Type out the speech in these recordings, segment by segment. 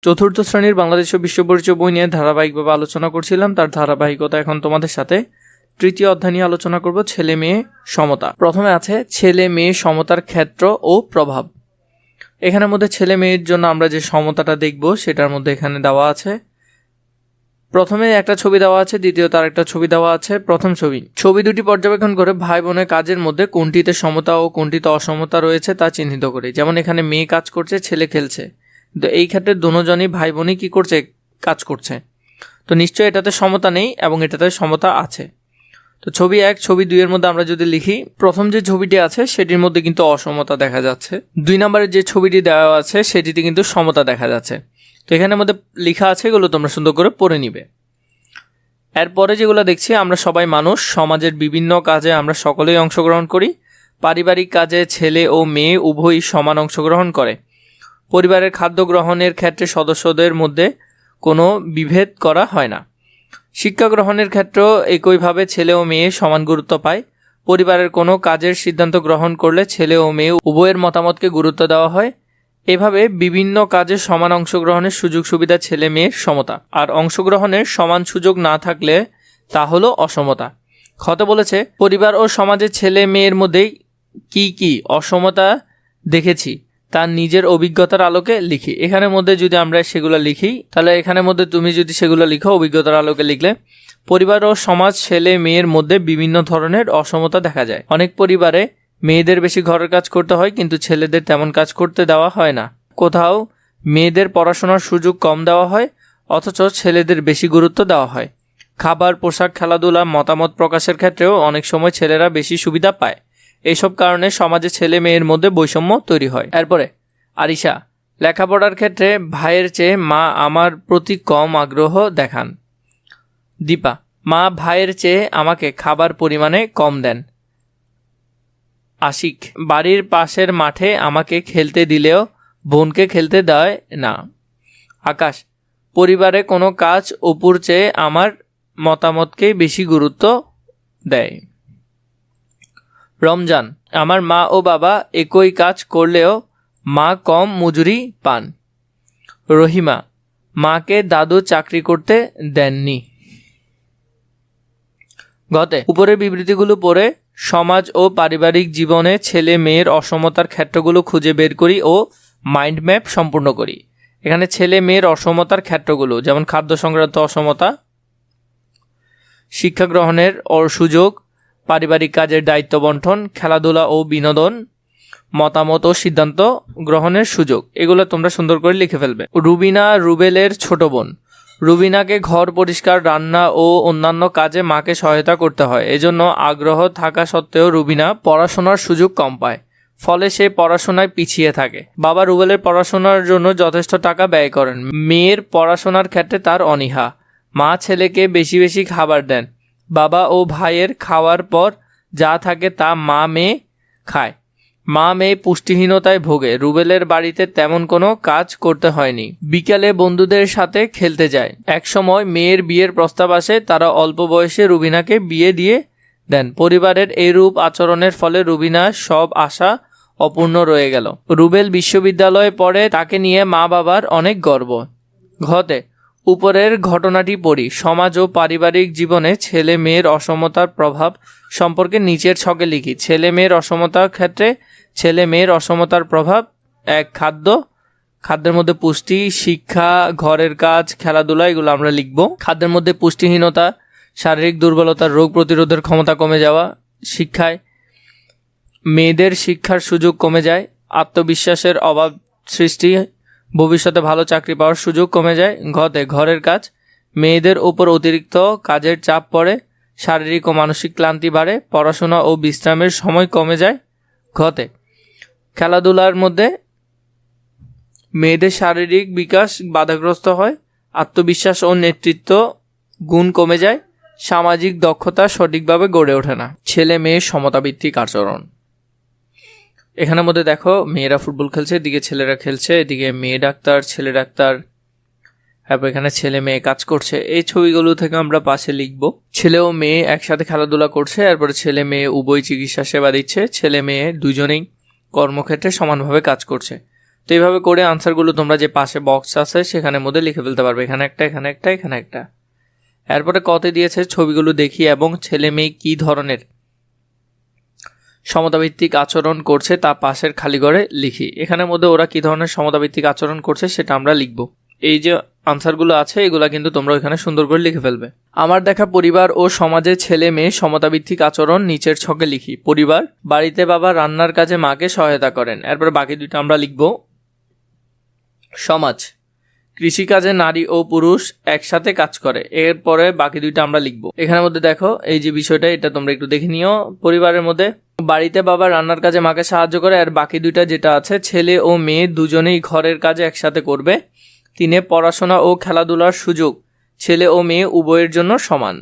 চতুর্থ শ্রেণীর বাংলাদেশ ও বিশ্ব পরিচয় বই নিয়ে ধারাবাহিকভাবে আলোচনা করছিলাম। তার ধারাবাহিকতা এখন তোমাদের সাথে তৃতীয় অধ্যায় নিয়ে আলোচনা করব, ছেলে মেয়ে সমতা। প্রথমে আছে ছেলে মেয়ে সমতার ক্ষেত্র ও প্রভাব। এখানের মধ্যে ছেলে মেয়ের জন্য আমরা যে সমতাটা দেখব সেটার মধ্যে এখানে দেওয়া আছে। প্রথমে একটা ছবি দেওয়া আছে, দ্বিতীয়ত আরেকটা ছবি দেওয়া আছে। প্রথম ছবি দুটি পর্যবেক্ষণ করে ভাই বোনের কাজের মধ্যে কোনটিতে সমতা ও কোনটিতে অসমতা রয়েছে তা চিহ্নিত করি। যেমন এখানে মেয়ে কাজ করছে, ছেলে খেলছে, তো এই ক্ষেত্রে দুজনই ভাই বোনই কি করছে, কাজ করছে। তো নিশ্চয়ই এটাতে সমতা নেই এবং এটাতে সমতা আছে। তো ছবি 1 ছবি 2 এর মধ্যে আমরা যদি লিখি, প্রথম যে ছবিটি আছে সেটির মধ্যে কিন্তু অসমতা দেখা যাচ্ছে। 2 নম্বরের যে ছবিটি দেওয়া আছে সেটিতে কিন্তু সমতা দেখা যাচ্ছে। তো এখানের মধ্যে লেখা আছে, এগুলো তোমরা সুন্দর করে পড়ে নিবে। এরপরে যেগুলো দেখছি, আমরা সবাই মানুষ, সমাজের বিভিন্ন কাজে আমরা সকলেই অংশগ্রহণ করি। পারিবারিক কাজে ছেলে ও মেয়ে উভয়ই সমান অংশগ্রহণ করে। পরিবারের খাদ্য গ্রহণের ক্ষেত্রে সদস্যদের মধ্যে কোনো বিভেদ করা হয় না। শিক্ষা গ্রহণের ক্ষেত্রেও একইভাবে ছেলে ও মেয়ে সমান গুরুত্ব পায়। পরিবারের কোনো কাজের সিদ্ধান্ত গ্রহণ করলে ছেলে ও মেয়ে উভয়ের মতামতকে গুরুত্ব দেওয়া হয়। এভাবে বিভিন্ন কাজে সমান অংশগ্রহণের সুযোগ সুবিধা ছেলে মেয়ের সমতা। আর অংশগ্রহণের সমান সুযোগ না থাকলে তা হলো অসমতা। খতে বলেছে, পরিবার ও সমাজে ছেলে মেয়ের মধ্যে কি কি অসমতা দেখেছি তার নিজের অভিজ্ঞতার আলোকে লিখি। এখানের মধ্যে যদি আমরা সেগুলো লিখি, তাহলে এখানের মধ্যে তুমি যদি সেগুলো লিখো অভিজ্ঞতার আলোকে লিখলে, পরিবার ও সমাজ ছেলে মেয়ের মধ্যে বিভিন্ন ধরনের অসমতা দেখা যায়। অনেক পরিবারে মেয়েদের বেশি ঘরের কাজ করতে হয়, কিন্তু ছেলেদের তেমন কাজ করতে দেওয়া হয় না। কোথাও মেয়েদের পড়াশোনার সুযোগ কম দেওয়া হয়, অথচ ছেলেদের বেশি গুরুত্ব দেওয়া হয়। খাবার, পোশাক, খেলাধুলা, মতামত প্রকাশের ক্ষেত্রেও অনেক সময় ছেলেরা বেশি সুবিধা পায়। এইসব কারণে সমাজে ছেলে মেয়ের মধ্যে বৈষম্য তৈরি হয়। এরপরে আরিশা, লেখাপড়ার ক্ষেত্রে ভাইয়ের চেয়ে মা আমার প্রতি কম আগ্রহ দেখান। দীপা, মা ভাইয়ের চেয়ে আমাকে খাবার পরিমাণে কম দেন। আশিক, বাড়ির পাশের মাঠে আমাকে খেলতে দিলেও বোনকে খেলতে দেয় না। আকাশ, পরিবারে কোনো কাজ অপুর চেয়ে আমার মতামতকে বেশি গুরুত্ব দেয়। রমজান, আমার মা ও বাবা একই কাজ করলেও মা কম মজুরি পান। রহিমা, মাকে দাদু চাকরি করতে দেননি। গতে উপরের বিবৃতিগুলো পড়ে সমাজ ও পারিবারিক জীবনে ছেলে মেয়ের অসমতার ক্ষেত্রগুলো খুঁজে বের করি ও মাইন্ড ম্যাপ সম্পূর্ণ করি। এখানে ছেলে মেয়ের অসমতার ক্ষেত্রগুলো যেমন খাদ্য সংক্রান্ত অসমতা, শিক্ষা গ্রহণের সুযোগ, পারিবারিক কাজের দায়িত্ব বন্টন, খেলাধুলা ও বিনোদন, মতামত ও সিদ্ধান্ত গ্রহণের সুযোগ, এগুলো তোমরা সুন্দর করে লিখে ফেলবে। রুবিনা রুবেলের ছোট বোন। রুবিনাকে ঘর পরিষ্কার, রান্না ও অন্যান্য কাজে মাকে সহায়তা করতে হয়। এজন্য আগ্রহ থাকা সত্ত্বেও রুবিনা পড়াশোনার সুযোগ কম পায়, ফলে সে পড়াশোনায় পিছিয়ে থাকে। বাবা রুবেলের পড়াশোনার জন্য যথেষ্ট টাকা ব্যয় করেন। মেয়ের পড়াশোনার ক্ষেত্রে তার অনীহা। মা ছেলেকে বেশি বেশি খাবার দেন। বাবা ও ভাইয়ের খাওয়ার পর যা থাকে তা মা মেয়ে খায়। মা মেয়ে পুষ্টিহীনতায় ভোগে। রুবেলের বাড়িতে তেমন কোনো কাজ করতে হয়নি। বিকালে বন্ধুদের সাথে খেলতে যায়। একসময় মেয়ের বিয়ের প্রস্তাব আসে, তারা অল্প বয়সে রুবিনাকে বিয়ে দিয়ে দেন। পরিবারের এইরূপ আচরণের ফলে রুবিনার সব আশা অপূর্ণ রয়ে গেল। রুবেল বিশ্ববিদ্যালয়ে পড়ে, তাকে নিয়ে মা বাবার অনেক গর্ব। ঘতে উপরের ঘটনাটি পড়ি। সমাজ ও পারিবারিক জীবনে ছেলে মেয়ের অসমতার প্রভাব সম্পর্কে নিচের ছকে লিখি। ছেলে মেয়ের অসমতার ক্ষেত্রে ছেলে মেয়ের অসমতার প্রভাব: 1. খাদ্যের মধ্যে পুষ্টি, শিক্ষা, ঘরের কাজ, খেলাধুলা, এগুলো আমরা লিখব। খাদ্যের মধ্যে পুষ্টিহীনতা, শারীরিক দুর্বলতা, রোগ প্রতিরোধের ক্ষমতা কমে যাওয়া। শিক্ষায় মেয়েদের শিক্ষার সুযোগ কমে যায়, আত্মবিশ্বাসের অভাব সৃষ্টি, ভবিষ্যতে ভালো চাকরি পাওয়ার সুযোগ কমে যায়। ঘতে ঘরের কাজ, মেয়েদের উপর অতিরিক্ত কাজের চাপ পড়ে, শারীরিক ও মানসিক ক্লান্তি বাড়ে, পড়াশোনা ও বিশ্রামের সময় কমে যায়। ঘতে খেলাধুলার মধ্যে মেয়েদের শারীরিক বিকাশ বাধাগ্রস্ত হয়, আত্মবিশ্বাস ও নেতৃত্ব গুণ কমে যায়, সামাজিক দক্ষতা সঠিকভাবে গড়ে ওঠে না। ছেলে মেয়ের সমতাভিত্তিক আচরণ। এখানের মধ্যে দেখো, মেয়েরা ফুটবল খেলছে, এদিকে ছেলেরা খেলছে, এদিকে মেয়ে ডাক্তার, ছেলে ডাক্তার, তারপর এখানে ছেলে মেয়ে কাজ করছে। এই ছবিগুলো থেকে আমরা পাশে লিখব। ছেলে ও মেয়ে একসাথে খেলাধুলা করছে, এরপরে ছেলে মেয়ে উভয় চিকিৎসা সেবা দিচ্ছে। ছেলে মেয়ে দুজনেই কর্মক্ষেত্রে সমানভাবে কাজ করছে। তো এইভাবে করে আনসারগুলো তোমরা যে পাশে বক্স আছে সেখানের মধ্যে লিখে ফেলতে পারবে, এখানে একটা, এখানে একটা, এখানে একটা। এরপরে কতে দিয়েছে ছবিগুলো দেখি এবং ছেলে মেয়ে কী ধরনের সমতাভিত্তিক আচরণ করছে তা পাশের খালি ঘরে লিখি। এখানের মধ্যে ওরা কী ধরনের সমতাভিত্তিক আচরণ করছে সেটা আমরা লিখব। এই যে আনসারগুলো আছে এগুলা কিন্তু তোমরা এখানে সুন্দর করে লিখে ফেলবে। আমার দেখা পরিবার ও সমাজে ছেলে মেয়ে সমতাভিত্তিক আচরণ নিচের ছকে লিখি। পরিবার, বাড়িতে বাবা রান্নার কাজে মাকে সহায়তা করেন। এরপর বাকি দুইটা আমরা লিখব। সমাজ, কৃষিকাজে নারী ও পুরুষ একসাথে কাজ করে। এরপরে বাকি দুইটা আমরা লিখব। এখানের মধ্যে দেখো এই যে বিষয়টা, এটা তোমরা একটু দেখে নিও। পরিবারের মধ্যে বাড়িতে বাবা রান্নার কাজে মাকে সাহায্য করে, আর বাকি দুইটা যেটা আছে ছেলে ও মেয়ে দুজনেই ঘরের কাজে একসাথে করবে। 3 পড়াশোনা ও খেলাধুলার সুযোগ ছেলে ও মেয়ে উভয়ের জন্য সমান।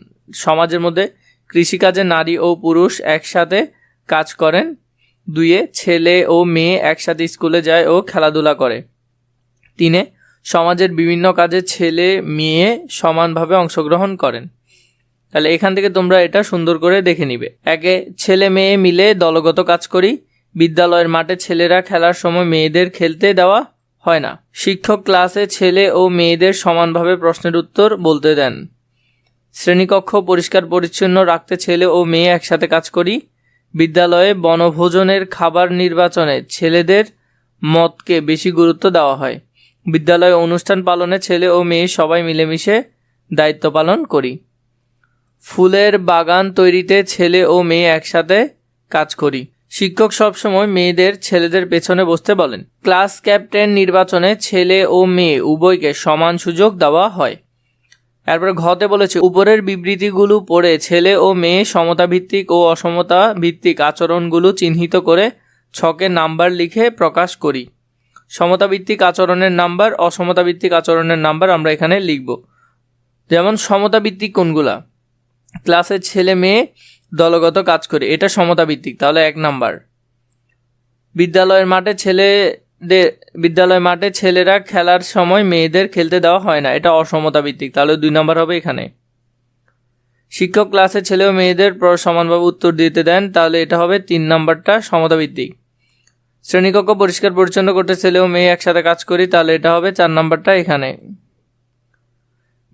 সমাজের মধ্যে কৃষিকাজে নারী ও পুরুষ একসাথে কাজ করেন। 2 ছেলে ও মেয়ে একসাথে স্কুলে যায় ও খেলাধুলা করে। 3 সমাজের বিভিন্ন কাজে ছেলে মেয়ে সমানভাবে অংশগ্রহণ করেন। তাহলে এখান থেকে তোমরা এটা সুন্দর করে দেখে নিবে। 1 ছেলে মেয়ে মিলে দলগত কাজ করি। বিদ্যালয়ের মাঠে ছেলেরা খেলার সময় মেয়েদের খেলতে দেওয়া হয় না। শিক্ষক ক্লাসে ছেলে ও মেয়েদের সমানভাবে প্রশ্নের উত্তর বলতে দেন। শ্রেণীকক্ষ পরিষ্কার পরিচ্ছন্ন রাখতে ছেলে ও মেয়ে একসাথে কাজ করি। বিদ্যালয়ে বনভোজনের খাবার নির্বাচনে ছেলেদের মতকে বেশি গুরুত্ব দেওয়া হয়। বিদ্যালয়ে অনুষ্ঠান পালনে ছেলে ও মেয়ে সবাই মিলেমিশে দায়িত্ব পালন করি। ফুলের বাগান তৈরিতে ছেলে ও মেয়ে একসাথে কাজ করি। শিক্ষক সবসময় মেয়েদের ছেলেদের পেছনে বসতে বলেন। ক্লাস ক্যাপ্টেন নির্বাচনে ছেলে ও মেয়ে উভয়কে সমান সুযোগ দেওয়া হয়। এরপরে ঘতে বলেছে উপরের বিবৃতিগুলো পড়ে ছেলে ও মেয়ে সমতা ভিত্তিক ও অসমতা ভিত্তিক আচরণগুলো চিহ্নিত করে ছকে নাম্বার লিখে প্রকাশ করি। সমতা ভিত্তিক আচরণের নাম্বার, অসমতা ভিত্তিক আচরণের নাম্বার আমরা এখানে লিখব। যেমন সমতা ভিত্তিক কোনগুলা? ক্লাসে ছেলে মেয়ে দলগত কাজ করে, এটা সমতা ভিত্তিক, তাহলে 1 নাম্বার। বিদ্যালয় মাঠে ছেলেরা খেলার সময় মেয়েদের খেলতে দেওয়া হয় না, এটা অসমতা ভিত্তিক, তাহলে 2 নাম্বার হবে এখানে। শিক্ষক ক্লাসে ছেলে ও মেয়েদের সমানভাবে উত্তর দিতে দেন, তাহলে এটা হবে 3 নাম্বারটা সমতা ভিত্তিক। শ্রেণীকক্ষ পরিষ্কার পরিচ্ছন্ন করতে ছেলে ও মেয়ে একসাথে কাজ করি, তাহলে এটা হবে 4 নাম্বারটা এখানে।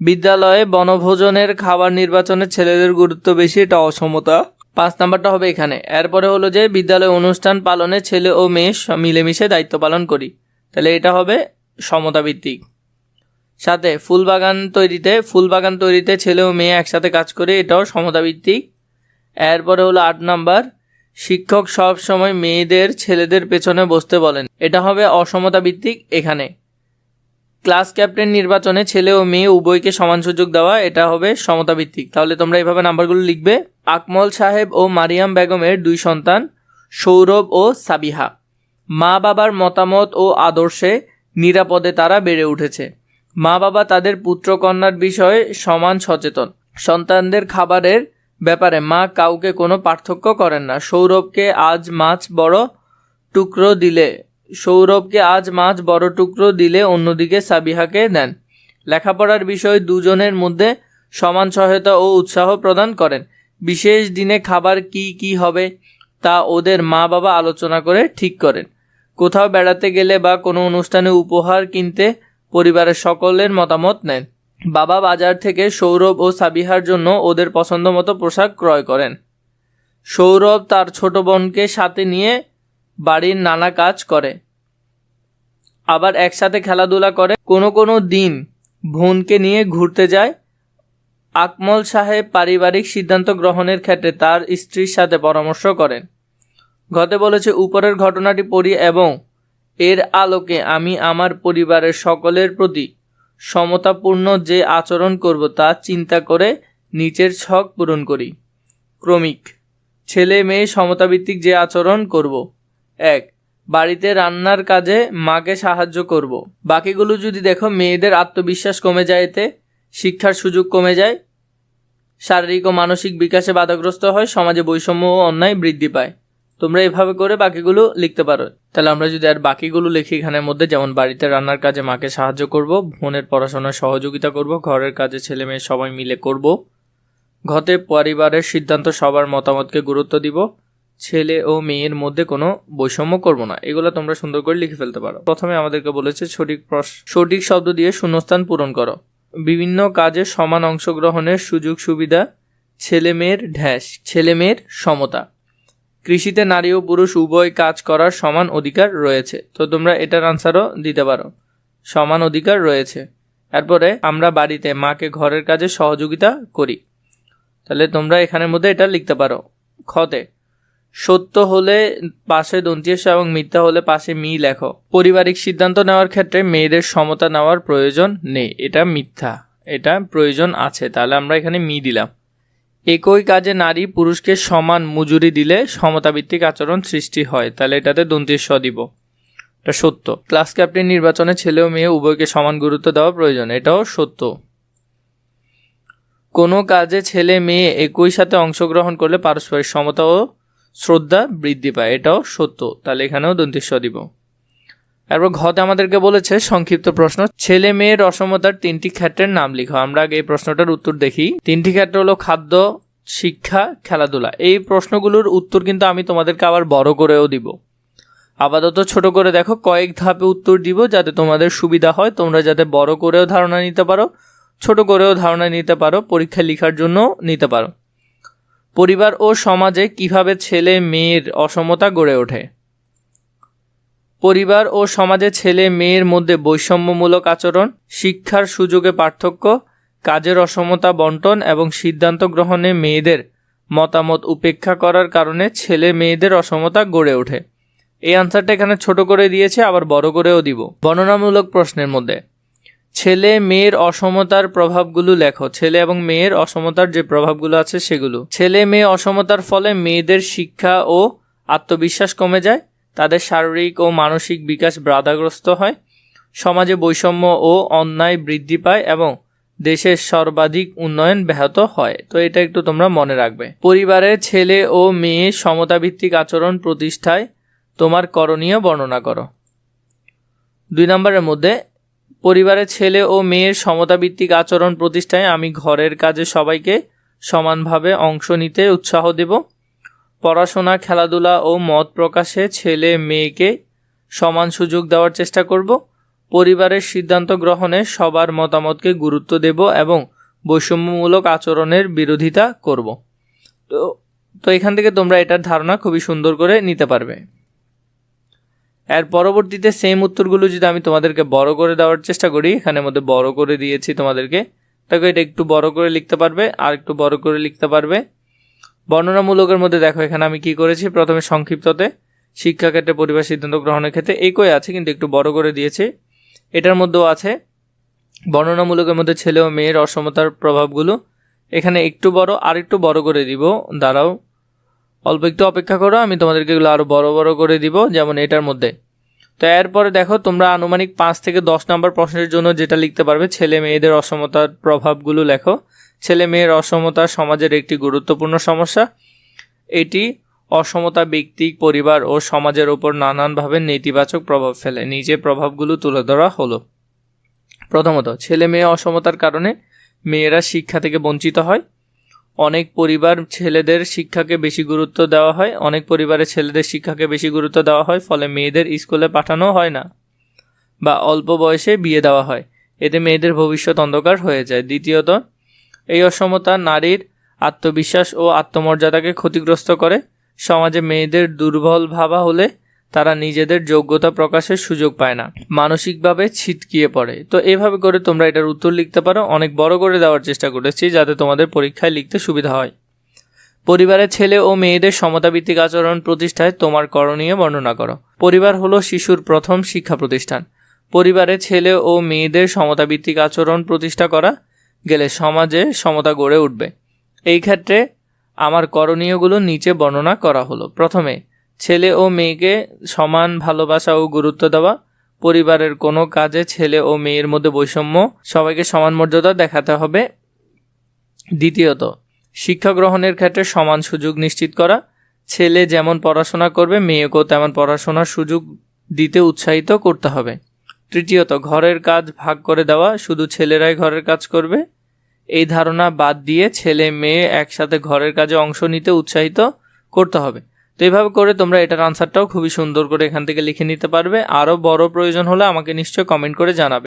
বিদ্যালয়ে বনভোজনের খাবার নির্বাচনে ছেলেদের গুরুত্ব বেশি, এটা অসমতা, 5 নাম্বারটা হবে এখানে। এরপরে হলো যে বিদ্যালয়ে অনুষ্ঠান পালনে ছেলে ও মেয়ে মিলেমিশে দায়িত্ব পালন করি, তাহলে এটা হবে সমতা ভিত্তিক। সাথে ফুল বাগান তৈরিতে ছেলে ও মেয়ে একসাথে কাজ করে, এটাও সমতা ভিত্তিক। এরপরে হলো 8 নাম্বার, শিক্ষক সব সময় মেয়েদের ছেলেদের পেছনে বসতে বলেন, এটা হবে অসমতা ভিত্তিক এখানে। ক্লাস ক্যাপ্টেন নির্বাচনে ছেলে ও মেয়ে উভয়কে সমান সুযোগ দেওয়া, এটা হবে সমতা ভিত্তিক। তাহলে তোমরা এইভাবে নাম্বারগুলো লিখবে। আকমল সাহেব ও মারিয়াম বেগমের 2 সন্তান সৌরভ ও সাবিহা। মা বাবার মতামত ও আদর্শে নিরাপদে তারা বেড়ে উঠেছে। মা বাবা তাদের পুত্র কন্যার বিষয়ে সমান সচেতন। সন্তানদের খাবারের ব্যাপারে মা কাউকে কোনো পার্থক্য করেন না। সৌরভকে আজ মাছ বড় টুকরো দিলে অন্যদিকে সাবিহাকে দেন। লেখাপড়ার বিষয় দুজনের মধ্যে সমান সহায়তা ও উৎসাহ প্রদান করেন। বিশেষ দিনে খাবার কি হবে তা ওদের মা বাবা আলোচনা করে ঠিক করেন। কোথাও বেড়াতে গেলে বা কোনো অনুষ্ঠানে উপহার কিনতে পরিবারের সকলের মতামত নেন। বাবা বাজার থেকে সৌরভ ও সাবিহার জন্য ওদের পছন্দ মতো পোশাক ক্রয় করেন। সৌরভ তার ছোট বোনকে সাথে নিয়ে বাড়ির নানা কাজ করে, আবার একসাথে খেলাধুলা করে। কোনো দিন বোনকে নিয়ে ঘুরতে যায়। আকমল সাহেব পারিবারিক সিদ্ধান্ত গ্রহণের ক্ষেত্রে তার স্ত্রীর সাথে পরামর্শ করেন। ঘতে বলেছে উপরের ঘটনাটি পড়ি এবং এর আলোকে আমি আমার পরিবারের সকলের প্রতি সমতাপূর্ণ যে আচরণ করব তা চিন্তা করে নিচের ছক পূরণ করি। ক্রমিক, ছেলে মেয়ে সমতাভিত্তিক যে আচরণ করব। 1 বাড়িতে রান্নার কাজে মাকে সাহায্য করব। বাকিগুলো যদি দেখো, মেয়েদের আত্মবিশ্বাস কমে যায়, এতে শিক্ষার সুযোগ কমে যায়, শারীরিক ও মানসিক বিকাশে বাধাগ্রস্ত হয়, সমাজে বৈষম্য ও অন্যায় বৃদ্ধি পায়। তোমরা এভাবে করে বাকিগুলো লিখতে পারো। তাহলে আমরা যদি আর বাকিগুলো লিখি এখানের মধ্যে, যেমন বাড়িতে রান্নার কাজে মাকে সাহায্য করব, বোনের পড়াশোনায় সহযোগিতা করব, ঘরের কাজে ছেলে মেয়ে সবাই মিলে করব। ঘতে পরিবারের সিদ্ধান্ত সবার মতামতকে গুরুত্ব দিব। ছেলে ও মেয়ের মধ্যে কোনো বৈষম্য করব না। এগুলো তোমরা সুন্দর করে লিখে ফেলতে পারো। প্রথমে আমাদেরকে বলেছে সঠিক শব্দ দিয়ে শূন্যস্থান পূরণ করো। বিভিন্ন কাজে সমান অংশগ্রহণের সুযোগ সুবিধা ছেলে মেয়ের সমতা। কৃষিতে নারী ও পুরুষ উভয় কাজ করার সমান অধিকার রয়েছে। তো তোমরা এটার আনসারও দিতে পারো, সমান অধিকার রয়েছে। এরপরে আমরা বাড়িতে মাকে ঘরের কাজে সহযোগিতা করি। তাহলে তোমরা এখানের মধ্যে এটা লিখতে পারো। খতে সত্য হলে পাশে দন্ত্যিস এবং মিথ্যা হলে পাশে মি লেখো। পারিবারিক সিদ্ধান্ত নেওয়ার ক্ষেত্রে মেয়েদের সমতা নেওয়ার প্রয়োজন নেই, এটা মিথ্যা, এটা প্রয়োজন আছে। তাহলে আমরা এখানে মি দিলাম। একই কাজে নারী পুরুষকে সমান মজুরি দিলে সমতাভিত্তিক আচরণ সৃষ্টি হয়। তাহলে এটাতে দন্ত্যিস দিব, এটা সত্য। ক্লাস ক্যাপ্টেন নির্বাচনে ছেলে ও মেয়ে উভয়কে সমান গুরুত্ব দেওয়া প্রয়োজন, এটাও সত্য। কোনো কাজে ছেলে মেয়ে একই সাথে অংশগ্রহণ করলে পারস্পরিক সমতা ও শ্রদ্ধা বৃদ্ধি পায়, এটাও সত্য। তাহলে এখানেও দন্ত্যিস দিব। এরপর ঘতে আমাদেরকে বলেছে সংক্ষিপ্ত প্রশ্ন, ছেলে মেয়ের অসমতার 3টি ক্ষেত্রের নাম লিখো। আমরা আগে এই প্রশ্নটার উত্তর দেখি। 3টি ক্ষেত্র হলো খাদ্য, শিক্ষা, খেলাধুলা। এই প্রশ্নগুলোর উত্তর কিন্তু আমি তোমাদেরকে আবার বড় করেও দিব। আপাতত ছোট করে দেখো, কয়েক ধাপে উত্তর দিব যাতে তোমাদের সুবিধা হয়, তোমরা যাতে বড় করেও ধারণা নিতে পারো, ছোট করেও ধারণা নিতে পারো, পরীক্ষায় লেখার জন্য নিতে পারো। পরিবার ও সমাজে কিভাবে ছেলে মেয়ের অসমতা গড়ে ওঠে? পরিবার ও সমাজে ছেলে মেয়ের মধ্যে বৈষম্যমূলক আচরণ, শিক্ষার সুযোগে পার্থক্য, কাজের অসমতা বন্টন এবং সিদ্ধান্ত গ্রহণে মেয়েদের মতামত উপেক্ষা করার কারণে ছেলে মেয়েদের অসমতা গড়ে ওঠে। এই আনসারটা এখানে ছোট করে দিয়েছে, আবার বড় করেও দিব। বর্ণনামূলক প্রশ্নের মধ্যে ছেলে মেয়ের অসমতার প্রভাবগুলো লেখো। ছেলে এবং মেয়ের অসমতার যে প্রভাবগুলো আছে সেগুলো। ছেলে মেয়ে অসমতার ফলে মেয়েদের শিক্ষা ও আত্মবিশ্বাস কমে যায়, তাদের শারীরিক ও মানসিক বিকাশ বাধাগ্রস্ত হয়, সমাজে বৈষম্য ও অন্যায় বৃদ্ধি পায় এবং দেশের সর্বাধিক উন্নয়ন ব্যাহত হয়। তো এটা একটু তোমরা মনে রাখবে। পরিবারের ছেলে ও মেয়ে সমতাভিত্তিক আচরণ প্রতিষ্ঠায় তোমার করণীয় বর্ণনা করো। 2 নম্বরের মধ্যে পরিবারের ছেলে ও মেয়ের সমতাভিত্তিক আচরণ প্রতিষ্ঠায় আমি ঘরের কাজে সবাইকে সমানভাবে অংশ নিতে উৎসাহ দেব। পড়াশোনা, খেলাধুলা ও মত প্রকাশে ছেলে মেয়েকে সমান সুযোগ দেওয়ার চেষ্টা করব। পরিবারের সিদ্ধান্ত গ্রহণে সবার মতামতকে গুরুত্ব দেব এবং বৈষম্যমূলক আচরণের বিরোধিতা করব। তো এখান থেকে তোমরা এটার ধারণা খুবই সুন্দর করে নিতে পারবে। এর পরবর্তীতে সেম উত্তরগুলো যদি আমি তোমাদেরকে বড় করে দেওয়ার চেষ্টা করি, এখানের মধ্যে বড় করে দিয়েছি তোমাদেরকে, তাকে এটা একটু বড় করে লিখতে পারবে, আর একটু বড় করে লিখতে পারবে। বর্ণনামূলকের মধ্যে দেখো এখানে আমি কি করেছি, প্রথমে সংক্ষিপ্ততে শিক্ষা ক্ষেত্রে পরিবার সিদ্ধান্ত গ্রহণের ক্ষেত্রে একই আছে কিন্তু একটু বড় করে দিয়েছি। এটার মধ্যেও আছে বর্ণনামূলকের মধ্যে ছেলে ও মেয়ের অসমতার প্রভাবগুলো, এখানে একটু বড়, আর একটু বড় করে দিব। দাঁড়াও, অল্প একটু অপেক্ষা করো, আমি তোমাদেরকে এগুলো আরো বড় বড় করে দিব, যেমন এটার মধ্যে। তো এরপরে দেখো তোমরা আনুমানিক 5 থেকে 10 নম্বর প্রশ্নের জন্য যেটা লিখতে পারবে, ছেলে মেয়েদের অসমতার প্রভাবগুলো লেখো। ছেলে মেয়ের অসমতা সমাজের একটি গুরুত্বপূর্ণ সমস্যা। এটি অসমতা ব্যক্তি, পরিবার ও সমাজের উপর নানানভাবে নেতিবাচক প্রভাব ফেলে। নিচে প্রভাবগুলো তুলে ধরা হলো। প্রথমত, ছেলে মেয়ে অসমতার কারণে মেয়েরা শিক্ষা থেকে বঞ্চিত হয়। অনেক পরিবার ছেলেদের শিক্ষাকে বেশি গুরুত্ব দেওয়া হয়, অনেক পরিবারে ছেলেদের শিক্ষাকে বেশি গুরুত্ব দেওয়া হয়, ফলে মেয়েদের স্কুলে পাঠানো হয় না বা অল্প বয়সে বিয়ে দেওয়া হয়। এতে মেয়েদের ভবিষ্যৎ অন্ধকার হয়ে যায়। দ্বিতীয়ত, এই অসমতা নারীর আত্মবিশ্বাস ও আত্মমর্যাদাকে ক্ষতিগ্রস্ত করে। সমাজে মেয়েদের দুর্বল ভাবা হলে তারা নিজেদের যোগ্যতা প্রকাশের সুযোগ পায় না, মানসিকভাবে ছিটকিয়ে পড়ে। তো এভাবে করে তোমরা এটার উত্তর লিখতে পারো। অনেক বড় করে দেওয়ার চেষ্টা করেছি যাতে তোমাদের পরীক্ষায় লিখতে সুবিধা হয়। পরিবারের ছেলে ও মেয়েদের সমতাভিত্তিক আচরণ প্রতিষ্ঠায় তোমার করণীয় বর্ণনা করো। পরিবার হলো শিশুর প্রথম শিক্ষা প্রতিষ্ঠান। পরিবারে ছেলে ও মেয়েদের সমতাভিত্তিক আচরণ প্রতিষ্ঠা করা গেলে সমাজে সমতা গড়ে উঠবে। এই ক্ষেত্রে আমার করণীয়গুলো নিচে বর্ণনা করা হলো। প্রথমে, ছেলে ও মেয়েকে সমান ভালোবাসা ও গুরুত্ব দেওয়া। পরিবারের কোনো কাজে ছেলে ও মেয়ের মধ্যে বৈষম্য, সবাইকে সমান মর্যাদা দেখাতে হবে। দ্বিতীয়ত, শিক্ষা গ্রহণের ক্ষেত্রে সমান সুযোগ নিশ্চিত করা। ছেলে যেমন পড়াশোনা করবে মেয়েকেও তেমন পড়াশোনার সুযোগ দিতে উৎসাহিত করতে হবে। তৃতীয়ত, ঘরের কাজ ভাগ করে দেওয়া, শুধু ছেলেরাই ঘরের কাজ করবে এই ধারণা বাদ দিয়ে ছেলে মেয়ে একসাথে ঘরের কাজে অংশ নিতে উৎসাহিত করতে হবে। তো এইভাবে করে তোমরা এটার আনসারটাও খুবই সুন্দর করে এখান থেকে লিখে নিতে পারবে। আরও বড় প্রয়োজন হলে আমাকে নিশ্চয়ই কমেন্ট করে জানাবে।